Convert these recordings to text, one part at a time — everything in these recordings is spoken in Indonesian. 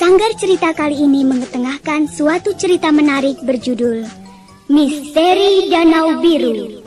Sanggar cerita kali ini mengetengahkan suatu cerita menarik berjudul Misteri Danau Biru.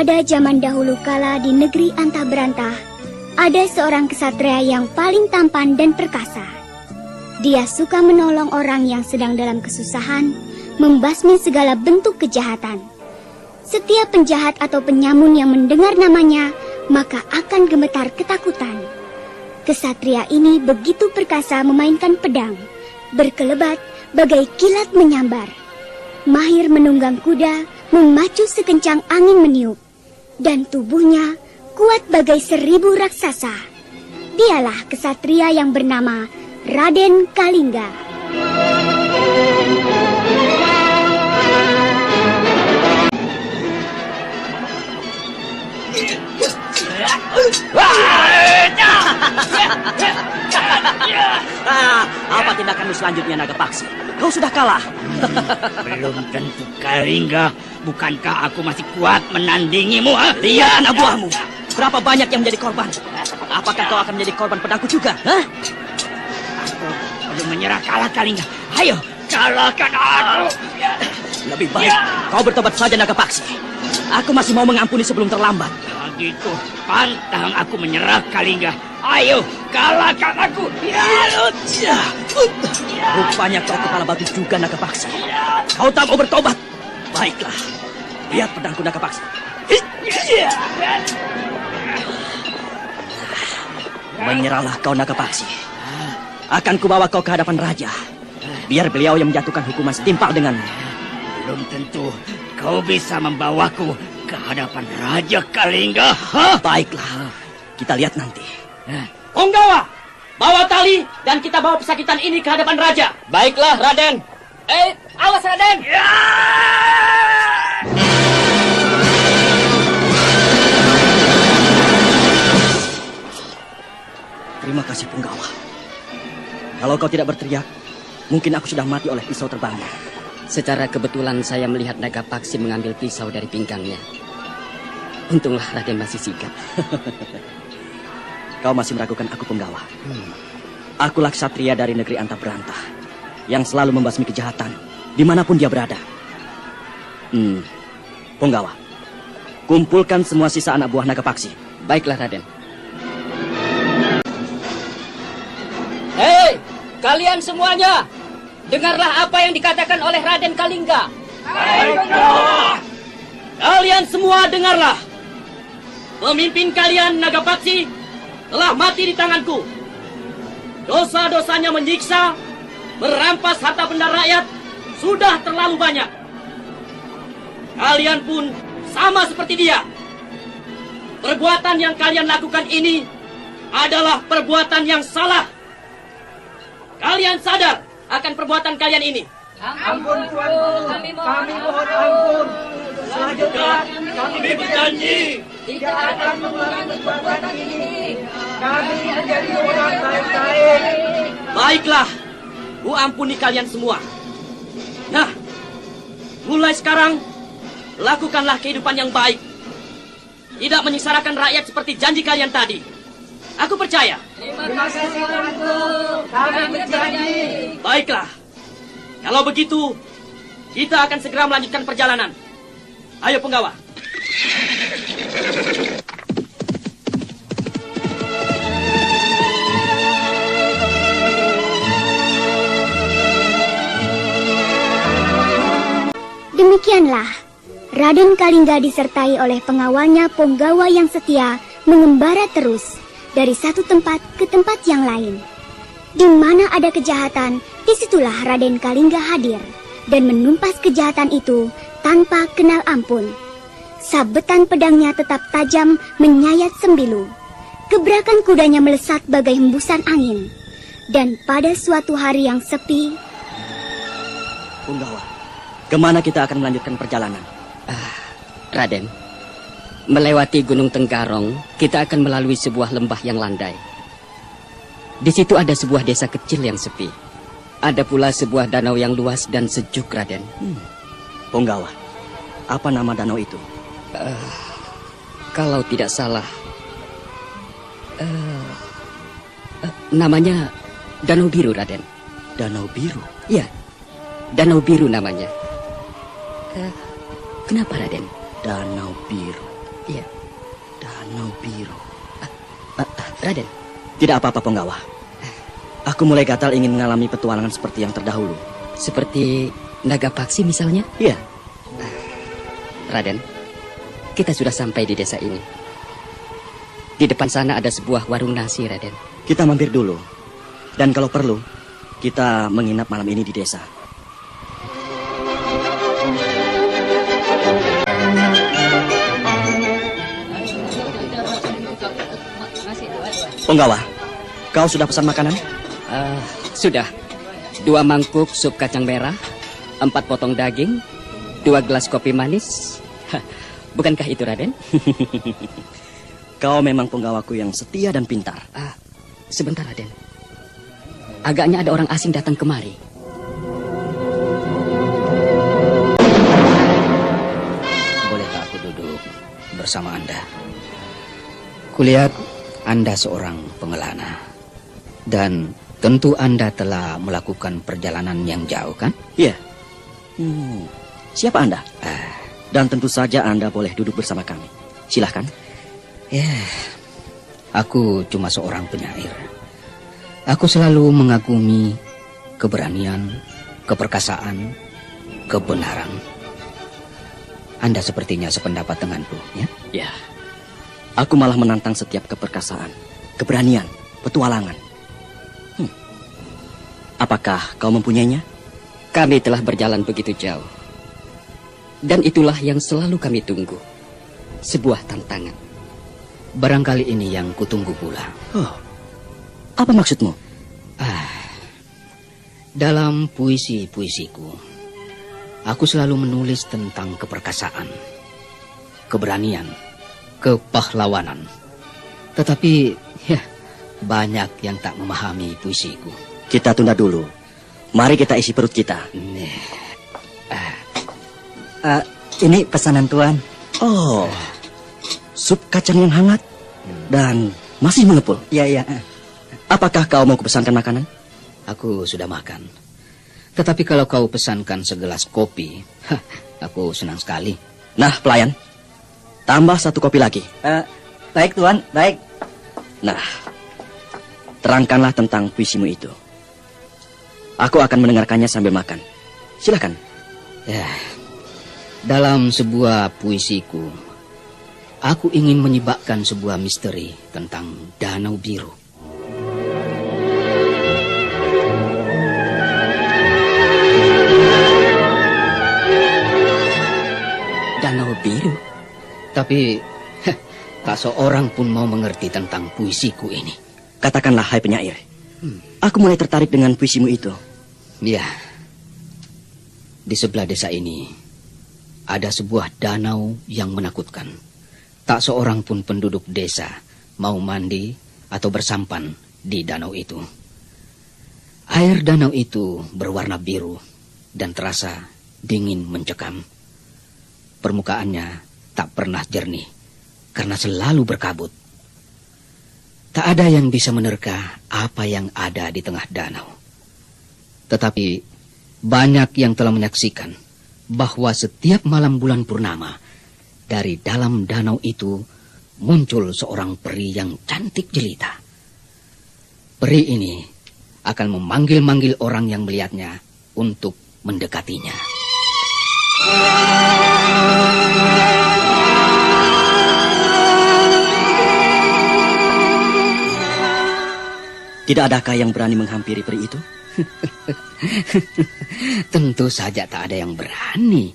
Pada zaman dahulu kala di negeri Antabrantah, ada seorang kesatria yang paling tampan dan perkasa. Dia suka menolong orang yang sedang dalam kesusahan, membasmi segala bentuk kejahatan. Setiap penjahat atau penyamun yang mendengar namanya, maka akan gemetar ketakutan. Kesatria ini begitu perkasa memainkan pedang, berkelebat bagai kilat menyambar. Mahir menunggang kuda, memacu sekencang angin meniup. Dan tubuhnya kuat bagai 1000 raksasa. Dialah kesatria yang bernama Raden Kalingga. Apa tindakanmu selanjutnya, Nagapaksi? Kau sudah kalah. Belum tentu, Kalingga. Bukankah aku masih kuat menandingimu? Lihat anak buahmu. Berapa banyak yang menjadi korban? Apakah kau akan menjadi korban pedangku juga? Aku belum menyerah kalah, Kalingga. Ayo, kalahkan aku. Lebih baik kau bertobat saja, Nagapaksi. Aku masih mau mengampuni sebelum terlambat. Begitu pantang aku menyerah, Kalingga. Ayo, kalahkan aku. Rupanya kau kepala batu juga, Nagapaksi. Kau tak mau bertobat. Baiklah, lihat pedangku, Nagapaksi. Menyerahlah kau, Nagapaksi. Akan kubawa kau ke hadapan raja, biar beliau yang menjatuhkan hukuman setimpal denganmu. Belum tentu kau bisa membawaku ke hadapan Raja Kalingga. Baiklah, kita lihat nanti. Punggawa, bawa tali dan kita bawa pesakitan ini ke hadapan raja. Baiklah, Raden. Awas, Raden. Terima kasih, Punggawa. Kalau kau tidak berteriak, mungkin aku sudah mati oleh pisau terbangnya. Secara kebetulan saya melihat Nagapaksi mengambil pisau dari pinggangnya. Untunglah Raden masih sigap. Kau masih meragukan aku, Punggawa. Akulah ksatria dari negeri Antabrantah yang selalu membasmi kejahatan dimanapun dia berada. Punggawa, kumpulkan semua sisa anak buah Nagapaksi. Baiklah, Raden. Hei, kalian semuanya, dengarlah apa yang dikatakan oleh Raden Kalingga. Baiklah. Kalian semua dengarlah. Pemimpin kalian, Nagapaksi, telah mati di tanganku. Dosa-dosanya menyiksa, merampas harta benda rakyat, sudah terlalu banyak. Kalian pun sama seperti dia. Perbuatan yang kalian lakukan ini adalah perbuatan yang salah. Kalian sadar akan perbuatan kalian ini? Ampun, Tuanku. Kami mohon ampun. Selanjutnya, kami berjanji tidak akan mengulangi perbuatan ini. Kami menjadi orang baik-baik. Baiklah, ku ampuni kalian semua. Nah, mulai sekarang, lakukanlah kehidupan yang baik. Tidak menyengsarakan rakyat seperti janji kalian tadi. Aku percaya. Terima kasih Tuanku. Kami berjanji. Baiklah, kalau begitu, kita akan segera melanjutkan perjalanan. Ayo penggawa. Demikianlah, Raden Kalingga disertai oleh pengawalnya Punggawa yang setia mengembara terus dari satu tempat ke tempat yang lain. Di mana ada kejahatan, disitulah Raden Kalingga hadir dan menumpas kejahatan itu tanpa kenal ampun. Sabetan pedangnya tetap tajam menyayat Sembilu. Gebrakan kudanya melesat bagai hembusan angin. Dan pada suatu hari yang sepi, Punggawa, kemana kita akan melanjutkan perjalanan? Raden, melewati Gunung Tenggarong, kita akan melalui sebuah lembah yang landai. Di situ ada sebuah desa kecil yang sepi. Ada pula sebuah danau yang luas dan sejuk, Raden. Punggawa, apa nama danau itu? Kalau tidak salah, namanya Danau Biru, Raden. Danau Biru? Iya, Danau Biru namanya. Kenapa, Raden? Danau Biru. Iya, Danau Biru. Raden. Tidak apa-apa, Punggawa. Aku mulai gatal ingin mengalami petualangan seperti yang terdahulu. Seperti Naga Paksi misalnya? Iya. Raden, kita sudah sampai di desa ini. Di depan sana ada sebuah warung nasi, Raden. Kita mampir dulu. Dan kalau perlu, kita menginap malam ini di desa. Punggawa, kau sudah pesan makanan? Sudah. 2 mangkuk sup kacang merah, 4 potong daging, 2 gelas kopi manis. Bukankah itu, Raden? Kau memang penggawaku yang setia dan pintar. Sebentar, Raden. Agaknya ada orang asing datang kemari. Bolehkah aku duduk bersama Anda? Kulihat Anda seorang pengelana. Dan tentu Anda telah melakukan perjalanan yang jauh, kan? Iya. Siapa Anda? Dan tentu saja Anda boleh duduk bersama kami. Silahkan. Ya, aku cuma seorang penyair. Aku selalu mengagumi keberanian, keperkasaan, kebenaran. Anda sepertinya sependapat denganku, ya? Ya. Aku malah menantang setiap keperkasaan, keberanian, petualangan. Apakah kau mempunyainya? Kami telah berjalan begitu jauh. Dan itulah yang selalu kami tunggu. Sebuah tantangan. Barangkali ini yang kutunggu pula. Oh, apa maksudmu? Dalam puisi-puisiku, aku selalu menulis tentang keperkasaan, keberanian, kepahlawanan. Tetapi, ya, banyak yang tak memahami puisiku. Kita tunda dulu. Mari kita isi perut kita. Ini pesanan Tuan. Oh, sup kacang yang hangat dan masih mengepul. Iya. Apakah kau mau kupesankan makanan? Aku sudah makan. Tetapi kalau kau pesankan segelas kopi, aku senang sekali. Nah, pelayan, tambah 1 kopi lagi. Baik Tuan, baik. Nah, terangkanlah tentang puisimu itu. Aku akan mendengarkannya sambil makan. Silakan. Ya, dalam sebuah puisiku, aku ingin menyibakkan sebuah misteri tentang Danau Biru. Danau Biru? Tapi, tak seorang pun mau mengerti tentang puisiku ini. Katakanlah, hai penyair. Aku mulai tertarik dengan puisimu itu. Ya, di sebelah desa ini ada sebuah danau yang menakutkan. Tak seorang pun penduduk desa mau mandi atau bersampan di danau itu. Air danau itu berwarna biru dan terasa dingin mencekam. Permukaannya tak pernah jernih karena selalu berkabut. Tak ada yang bisa menerka apa yang ada di tengah danau. Tetapi banyak yang telah menyaksikan bahwa setiap malam bulan purnama, dari dalam danau itu muncul seorang peri yang cantik jelita. Peri ini akan memanggil-manggil orang yang melihatnya untuk mendekatinya. Tidak adakah yang berani menghampiri peri itu? Tentu saja tak ada yang berani.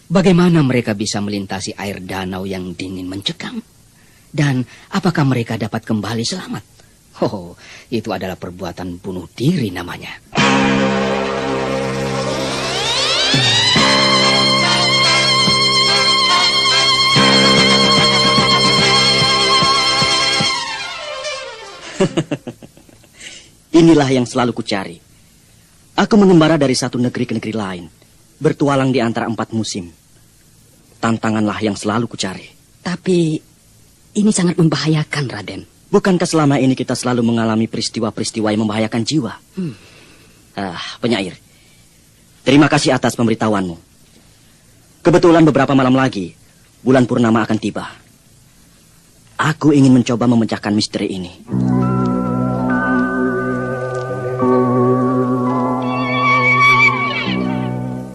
Bagaimana mereka bisa melintasi air danau yang dingin mencekam? Dan apakah mereka dapat kembali selamat? Oh, itu adalah perbuatan bunuh diri namanya. Inilah yang selalu kucari. Aku mengembara dari satu negeri ke negeri lain, bertualang di antara 4 musim. Tantanganlah yang selalu kucari. Tapi ini sangat membahayakan, Raden. Bukankah selama ini kita selalu mengalami peristiwa-peristiwa yang membahayakan jiwa? Penyair, terima kasih atas pemberitahuanmu. Kebetulan beberapa malam lagi, bulan purnama akan tiba. Aku ingin mencoba memecahkan misteri ini.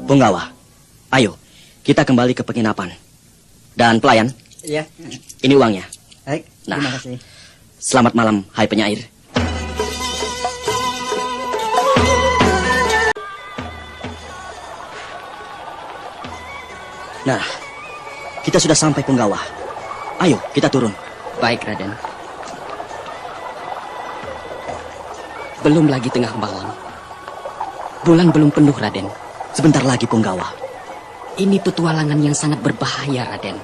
Punggawa, ayo kita kembali ke penginapan. Dan pelayan, Iya. ini uangnya. Baik, Nah. terima kasih. Selamat malam, hai penyair. Nah, kita sudah sampai Punggawa. Ayo, kita turun. Baik, Raden. Belum lagi tengah malam. Bulan belum penuh, Raden. Sebentar lagi, Punggawa. Ini petualangan yang sangat berbahaya, Raden.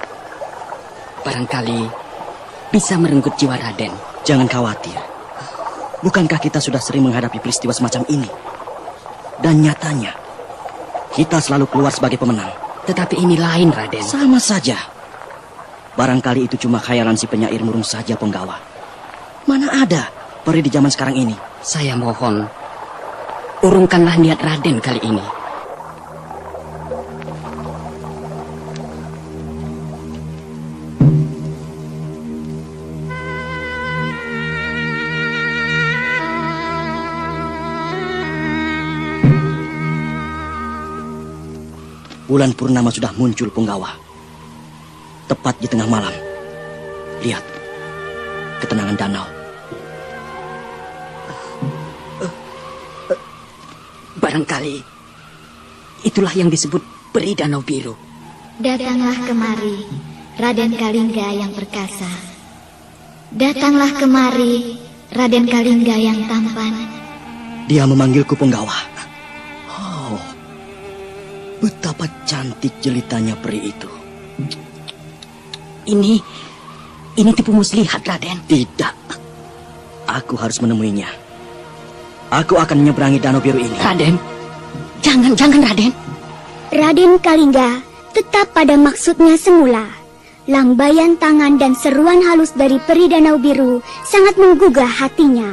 Barangkali bisa merenggut jiwa Raden. Jangan khawatir. Bukankah kita sudah sering menghadapi peristiwa semacam ini? Dan nyatanya, kita selalu keluar sebagai pemenang. Tetapi ini lain, Raden. Sama saja. Barangkali itu cuma khayalan si penyair murung saja, Punggawa. Mana ada peri di zaman sekarang ini? Saya mohon, urungkanlah niat Raden kali ini. Bulan purnama sudah muncul, Punggawa. Tepat di tengah malam. Lihat, ketenangan danau. Barangkali itulah yang disebut peri danau biru. Datanglah kemari, Raden Kalingga yang perkasa. Datanglah kemari, Raden Kalingga yang tampan. Dia memanggilku, Punggawa. Oh, betapa cantik jelitanya peri itu. Ini tipu muslihat, Raden. Tidak. Aku harus menemuinya. Aku akan menyeberangi danau biru ini. Raden, jangan, Raden. Raden Kalingga tetap pada maksudnya semula. Lambaian tangan dan seruan halus dari peri danau biru sangat menggugah hatinya.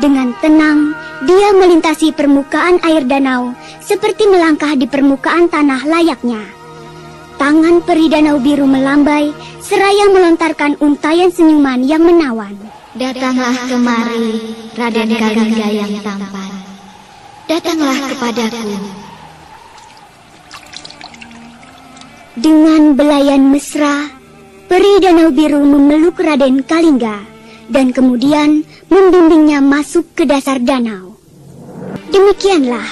Dengan tenang, dia melintasi permukaan air danau seperti melangkah di permukaan tanah layaknya. Tangan peri danau biru melambai seraya melontarkan untayan senyuman yang menawan. Datanglah kemari, Raden Kalingga yang tampan. Datanglah kepadaku. Dengan belayan mesra, peri danau biru memeluk Raden Kalingga dan kemudian membimbingnya masuk ke dasar danau. Demikianlah,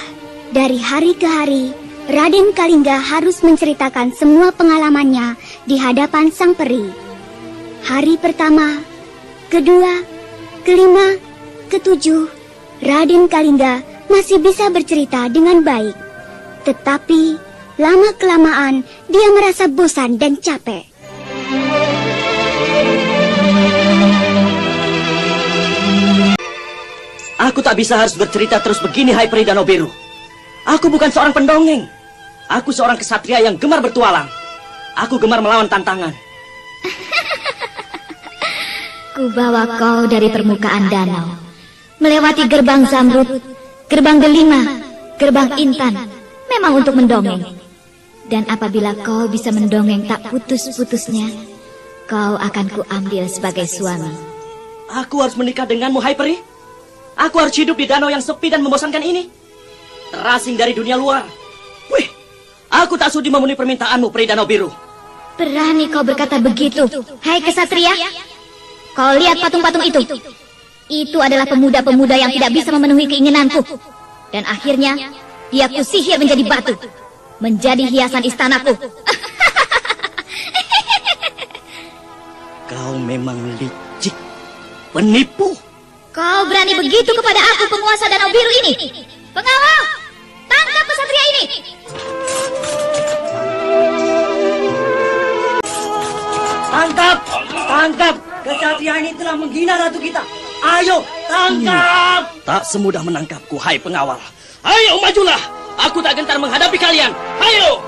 dari hari ke hari, Raden Kalingga harus menceritakan semua pengalamannya di hadapan sang peri. Hari pertama, kedua, kelima, ketujuh, Raden Kalingga masih bisa bercerita dengan baik. Tetapi, lama-kelamaan dia merasa bosan dan capek. Aku tak bisa harus bercerita terus begini, hai peri Danau Biru. Aku bukan seorang pendongeng. Aku seorang kesatria yang gemar bertualang. Aku gemar melawan tantangan. Ku bawa kau dari permukaan danau, melewati gerbang Zamrud, gerbang Delima, gerbang Intan, memang untuk mendongeng. Dan apabila kau bisa mendongeng tak putus-putusnya, kau akan kuambil sebagai suami. Aku harus menikah denganmu, hai peri. Aku harus hidup di danau yang sepi dan membosankan ini. Terasing dari dunia luar. Wih, aku tak sudi memenuhi permintaanmu, peri Danau Biru. Berani kau berkata begitu, hai kesatria? Kau lihat patung-patung itu. Itu adalah pemuda-pemuda yang tidak bisa memenuhi keinginanku. Dan akhirnya, dia kusihir menjadi batu. Menjadi hiasan istanaku. Kau memang licik, penipu. Kau berani begitu kepada aku, penguasa Danau Biru ini? Pengawal, tangkap kesatria ini. Tangkap, tangkap. Kesatria ini telah menghina ratu kita. Ayo, tangkap. Tak semudah menangkapku, hai pengawal. Ayo majulah. Aku tak gentar menghadapi kalian. Ayo.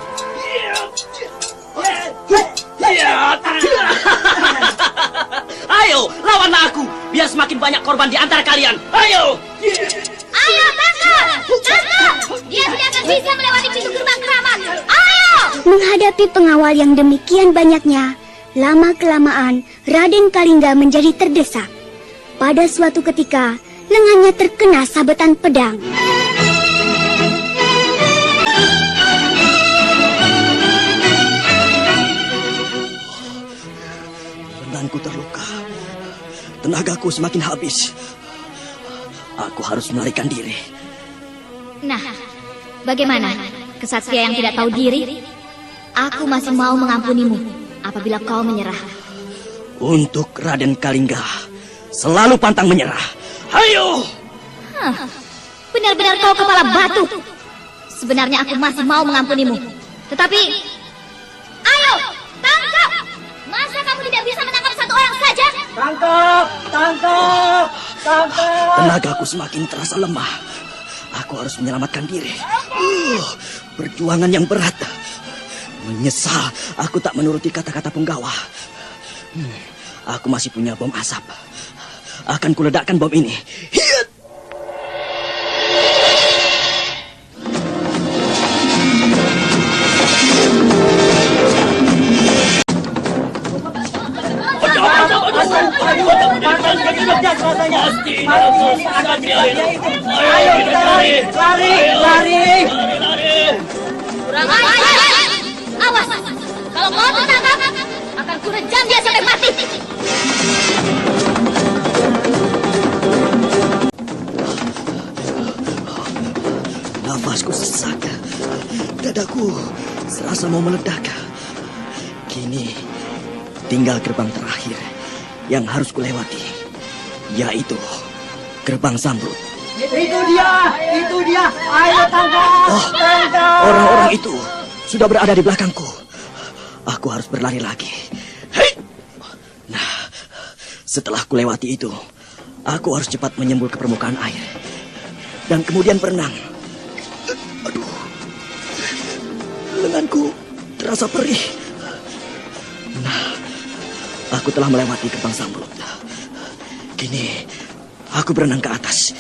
Ayo, lawanlah aku. Biar semakin banyak korban di antara kalian. Ayo. Ayo, tangkap! Tangkap! Dia tidak akan bisa melewati pintu gerbang keramat. Ayo! Menghadapi pengawal yang demikian banyaknya, lama-kelamaan Raden Kalingga menjadi terdesak. Pada suatu ketika, lengannya terkena sabetan pedang. Lenganku terluka. Tenagaku semakin habis. Aku harus melarikan diri. Nah, bagaimana? Kesatria yang tidak tahu diri? Aku masih mau mengampunimu apabila kau menyerah. Untuk Raden Kalingga, selalu pantang menyerah. Ayo! Benar-benar kau kepala batu. Sebenarnya aku masih mau mengampunimu. Tetapi, ayo, tangkap! Masa kamu tidak bisa menangkap satu orang saja? Tangkap! Tangkap! Tangkap! Tenagaku semakin terasa lemah. Aku harus menyelamatkan diri. Perjuangan yang berat. Menyesal aku tak menuruti kata-kata penggawa. Aku masih punya bom asap. Akan kuledakkan bom ini. Hiat! Ayo kita lari! Lari! Lari! Kurang ajar! Awas! Kalau kau tertangkap, akan kurejam dia sampai mati. Nafasku sesak. Dadaku serasa mau meledak. Kini tinggal gerbang terakhir yang harus kulewati, yaitu gerbang Zamrud. Itu dia! Itu dia! Ayo tangkap! Tangkap! Orang-orang itu sudah berada di belakangku. Aku harus berlari lagi. Hei! Nah, setelah kulewati itu, aku harus cepat menyembul ke permukaan air. Dan kemudian berenang. Aduh, lenganku terasa perih. Nah, aku telah melewati gerbang Zamrud. Kini, aku berenang ke atas.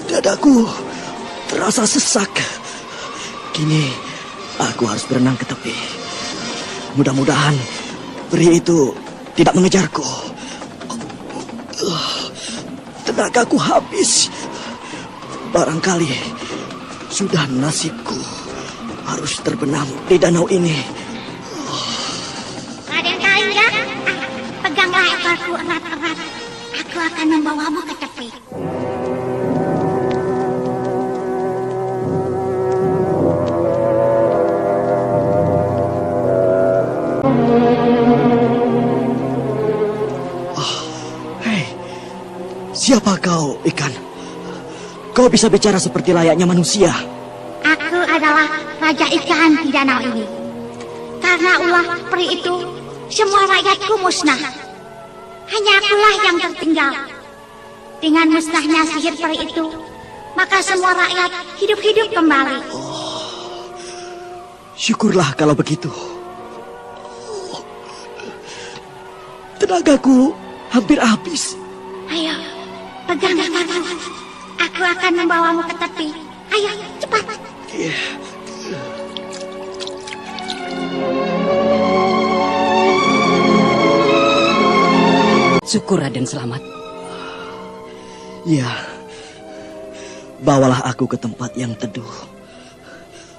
Dadaku terasa sesak. Kini aku harus berenang ke tepi. Mudah-mudahan peri itu tidak mengejarku. Tenagaku habis. Barangkali sudah nasibku harus terbenam di danau ini. Raden Kalingga, peganglah ekorku erat-erat. Aku akan membawamu ke tepi. Hei, siapa kau, ikan? Kau bisa bicara seperti layaknya manusia. Aku adalah raja ikan di danau ini. Karena ulah peri itu, semua rakyatku musnah. Hanya akulah yang tertinggal. Dengan musnahnya sihir peri itu, maka semua rakyat hidup-hidup kembali. Syukurlah kalau begitu. Tenagaku hampir habis. Ayo, pegang tanganku. Aku akan membawamu ke tepi. Ayo, cepat. Syukur Raden selamat. Ya, bawalah aku ke tempat yang teduh.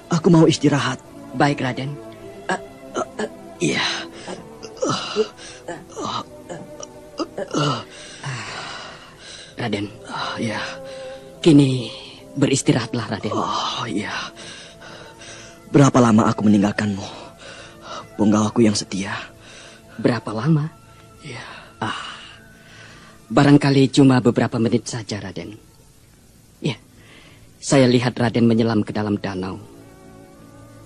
Aku mau istirahat. Baik Raden. Iya. Raden, Ya. kini beristirahatlah Raden. Oh, iya. Berapa lama aku meninggalkanmu? Punggawaku yang setia. Berapa lama? Ya. Barangkali cuma beberapa menit saja, Raden. Ya, saya lihat Raden menyelam ke dalam danau.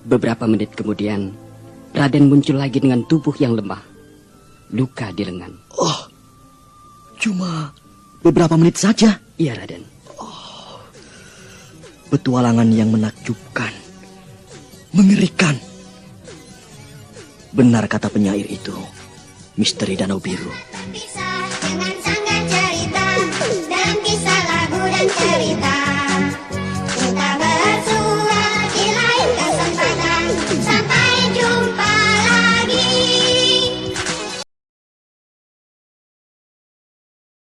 Beberapa menit kemudian, Raden muncul lagi dengan tubuh yang lemah, luka di lengan. Oh, cuma beberapa menit saja. Iya, Raden. Petualangan yang menakjubkan, mengerikan. Benar kata penyair itu, misteri Danau Biru. Terpisah dengan sanggar cerita dan kisah lagu dan cerita.